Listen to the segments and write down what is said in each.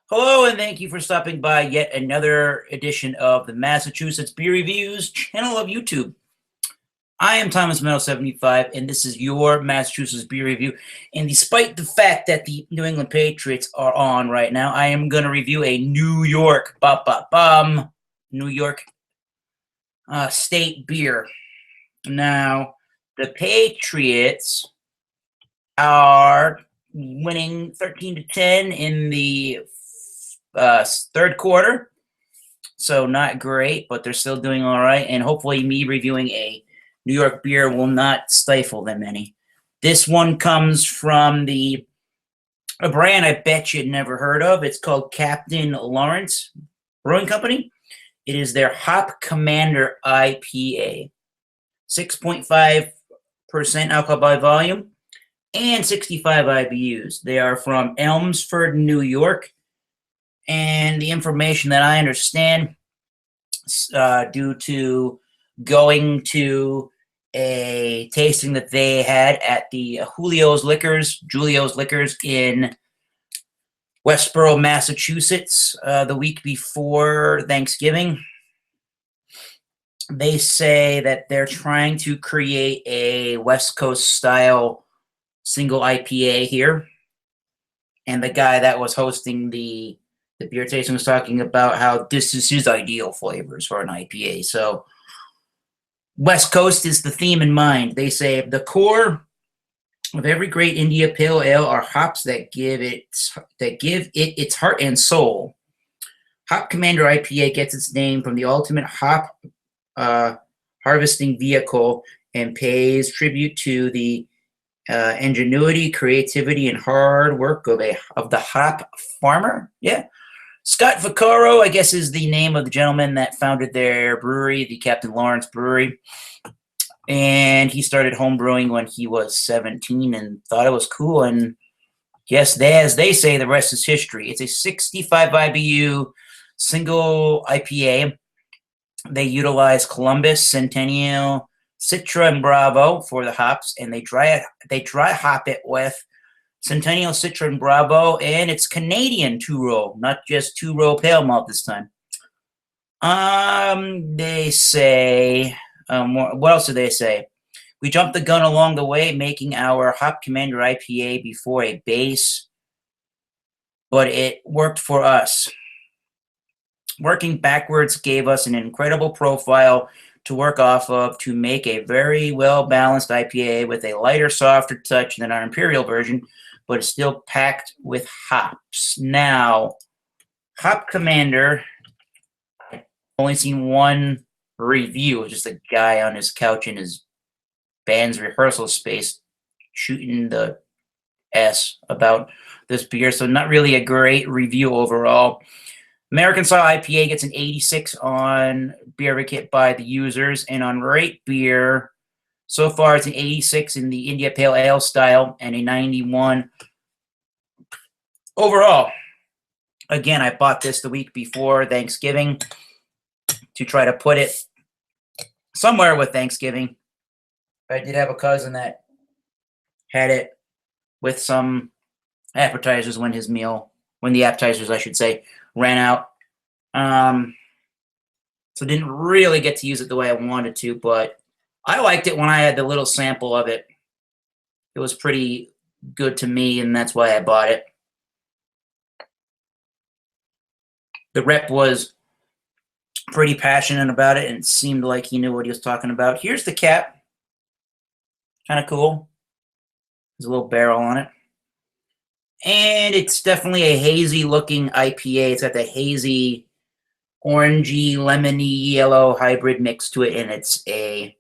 Hello, and thank you for stopping by yet another edition of the Massachusetts Beer Reviews channel of YouTube. I am Thomas Meadow 75, and this is your Massachusetts Beer Review. And despite the fact that the New England Patriots are on right now, I am going to review a New York, New York state beer. Now, the Patriots are winning 13-10 in the third quarter, so not great, but they're still doing all right, and hopefully me reviewing a New York beer will not stifle them any. This one comes from a brand I bet you'd never heard of. It's called Captain Lawrence Brewing Company. It is their Hop Commander IPA. 6.5% alcohol by volume and 65 IBUs. They are from Elmsford, New York. And the information that I understand, due to going to a tasting that they had at the Julio's Liquors in Westboro, Massachusetts, the week before Thanksgiving, they say that they're trying to create a West Coast style single IPA here. And the guy that was hosting the beer tasting was talking about how this is his ideal flavors for an IPA. So West Coast is the theme in mind. They say the core of every great India Pale Ale are hops that give it its heart and soul. Hop Commander IPA gets its name from the ultimate hop harvesting vehicle and pays tribute to the ingenuity, creativity, and hard work of the hop farmer. Yeah. Scott Vaccaro, I guess, is the name of the gentleman that founded their brewery, the Captain Lawrence Brewery. And he started home brewing when he was 17 and thought it was cool. And yes, as they say, the rest is history. It's a 65 IBU single IPA. They utilize Columbus, Centennial, Citra, and Bravo for the hops, and they dry hop it with Centennial, Citra, and Bravo, and it's Canadian two-row, not just two-row pale malt this time. They say, what else do they say? We jumped the gun along the way, making our Hop Commander IPA before a base, but it worked for us. Working backwards gave us an incredible profile to work off of to make a very well-balanced IPA with a lighter, softer touch than our Imperial version, but it's still packed with hops. Now, Hop Commander, I've only seen one review, just a guy on his couch in his band's rehearsal space shooting the S about this beer, so not really a great review overall. American Style IPA gets an 86 on Beer Kit by the users, and on Rate Beer, so far it's an 86 in the India Pale Ale style and a 91 overall. Again, I bought this the week before Thanksgiving to try to put it somewhere with Thanksgiving. I did have a cousin that had it with some appetizers when the appetizers, I should say, ran out. So didn't really get to use it the way I wanted to, but I liked it when I had the little sample of it. It was pretty good to me, and that's why I bought it. The rep was pretty passionate about it, and it seemed like he knew what he was talking about. Here's the cap. Kind of cool. There's a little barrel on it. And it's definitely a hazy-looking IPA. It's got the hazy, orangey, lemony, yellow hybrid mix to it, and it's a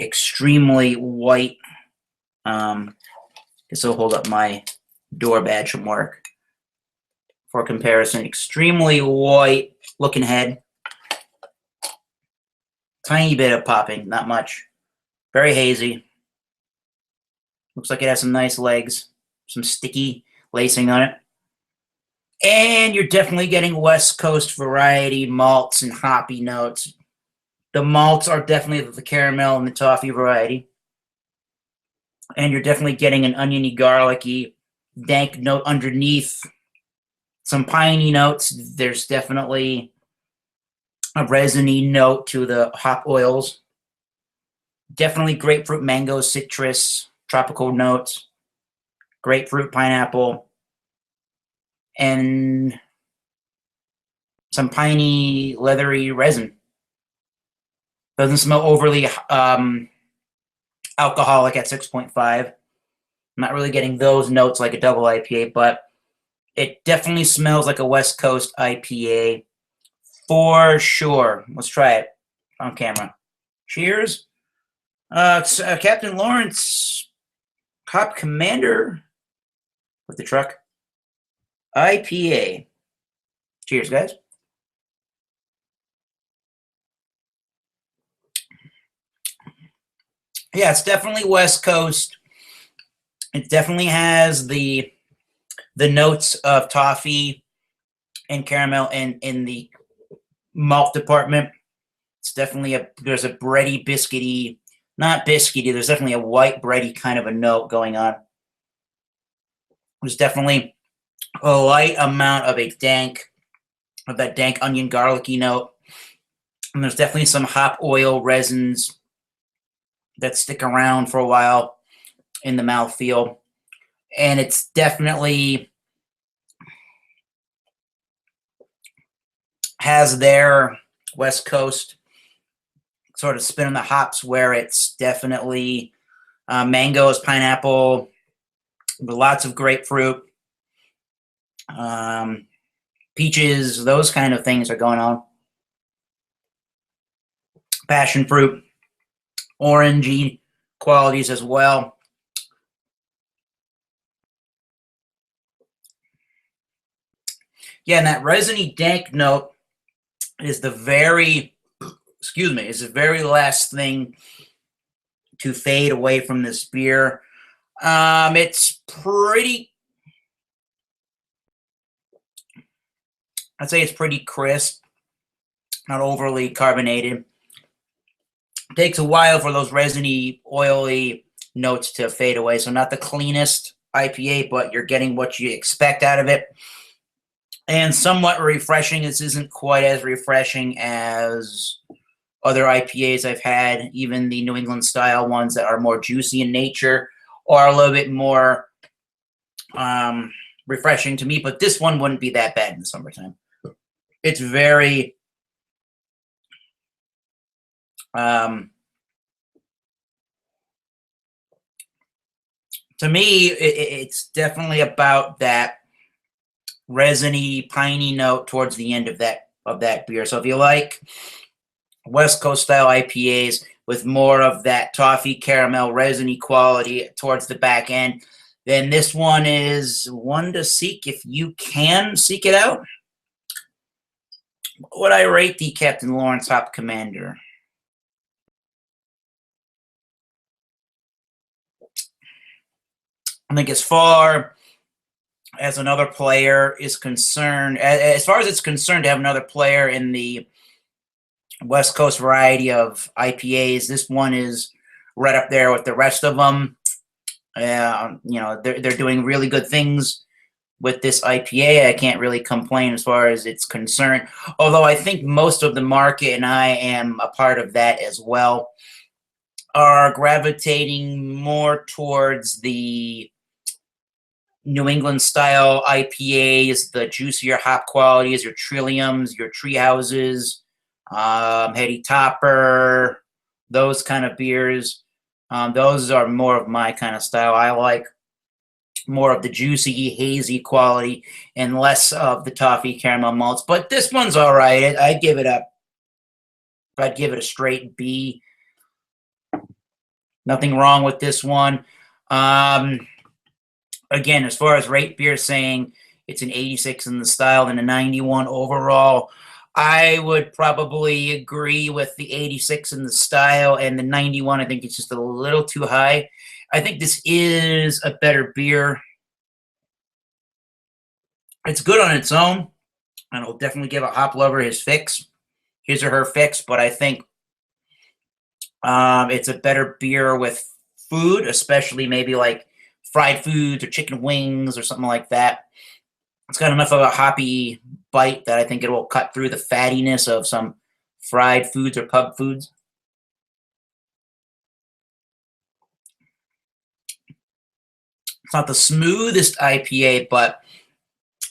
extremely white. This will hold up my door badge from work for comparison. Extremely white-looking head. Tiny bit of popping, not much. Very hazy. Looks like it has some nice legs. Some sticky lacing on it. And you're definitely getting West Coast variety malts and hoppy notes. The malts are definitely the caramel and the toffee variety. And you're definitely getting an oniony, garlicky, dank note underneath some piney notes. There's definitely a resiny note to the hop oils. Definitely grapefruit, mango, citrus, tropical notes. Grapefruit, pineapple, and some piney, leathery resin. Doesn't smell overly alcoholic at 6.5. I'm not really getting those notes like a double IPA, but it definitely smells like a West Coast IPA for sure. Let's try it on camera. Cheers. Captain Lawrence, Hop Commander with the truck. IPA. Cheers, guys. Yeah, it's definitely West Coast. It definitely has the notes of toffee and caramel in the malt department. It's definitely there's a bready, biscuity, not biscuity, there's definitely a white bready kind of a note going on. There's definitely a light amount of that dank onion garlicky note. And there's definitely some hop oil resins that stick around for a while in the mouthfeel. And it's definitely has their West Coast sort of spin on the hops, where it's definitely mangoes, pineapple, lots of grapefruit, peaches, those kind of things are going on. Passion fruit, orangey qualities as well. Yeah, and that resiny dank note is the very last thing to fade away from this beer. It's pretty, I'd say it's pretty crisp, not overly carbonated. It takes a while for those resiny, oily notes to fade away. So not the cleanest IPA, but you're getting what you expect out of it. And somewhat refreshing. This isn't quite as refreshing as other IPAs I've had, even the New England style ones that are more juicy in nature or a little bit more refreshing to me. But this one wouldn't be that bad in the summertime. It's very to me, it's definitely about that resiny, piney note towards the end of that beer. So if you like West Coast style IPAs with more of that toffee, caramel, resiny quality towards the back end, then this one is one to seek if you can seek it out. What would I rate the Captain Lawrence Hop Commander? I think as far as another player is concerned, as far as it's concerned to have another player in the West Coast variety of IPAs, this one is right up there with the rest of them. They're doing really good things with this IPA. I can't really complain as far as it's concerned, although I think most of the market, and I am a part of that as well, are gravitating more towards the New England style IPAs, the juicier hop qualities, your Trilliums, your Tree Houses, Heady Topper, those kind of beers. Those are more of my kind of style. I like more of the juicy, hazy quality and less of the toffee caramel malts. But this one's all right. I'd give it a straight B. Nothing wrong with this one. Again, as far as rate beer, saying it's an 86 in the style and a 91 overall, I would probably agree with the 86 in the style, and the 91, I think it's just a little too high. I think this is a better beer. It's good on its own, and I'll definitely give a hop lover his or her fix, but I think it's a better beer with food, especially maybe like fried foods or chicken wings or something like that. It's got enough of a hoppy bite that I think it will cut through the fattiness of some fried foods or pub foods. It's not the smoothest IPA, but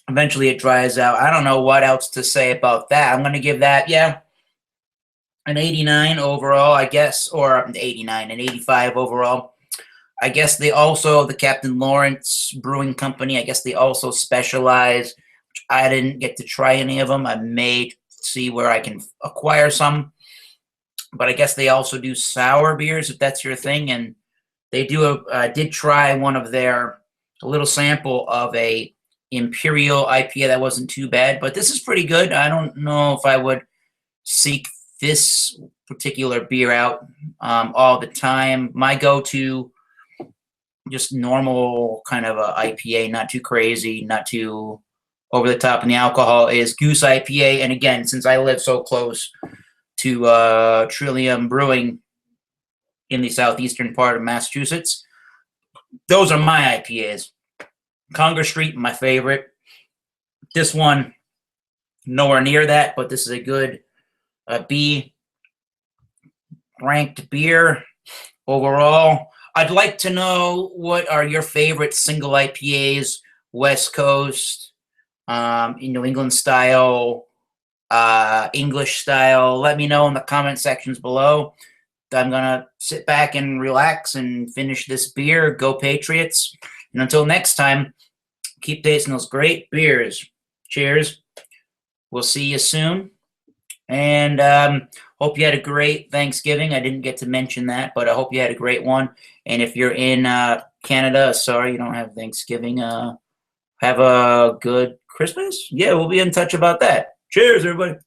eventually it dries out. I don't know what else to say about that. I'm going to give that, yeah, an 89 overall, I guess, or an 89, an 85 overall. I guess they also, the Captain Lawrence Brewing Company, I guess they also specialize. I didn't get to try any of them. I may see where I can acquire some, but I guess they also do sour beers if that's your thing. And they do did try one of their, a little sample of a Imperial IPA that wasn't too bad, but this is pretty good. I don't know if I would seek this particular beer out all the time. My go-to, just normal kind of a IPA, not too crazy, not too over the top in the alcohol, is Goose IPA. And again, since I live so close to Trillium Brewing in the southeastern part of Massachusetts, those are my IPAs. Congress Street, my favorite. This one, nowhere near that, but this is a good B ranked beer overall. I'd like to know, what are your favorite single IPAs, West Coast, in New England style, English style. Let me know in the comment sections below. I'm going to sit back and relax and finish this beer. Go Patriots. And until next time, keep tasting those great beers. Cheers. We'll see you soon. And hope you had a great Thanksgiving. I didn't get to mention that, but I hope you had a great one. And if you're in Canada, sorry you don't have Thanksgiving. Have a good Christmas. Yeah, we'll be in touch about that. Cheers, everybody.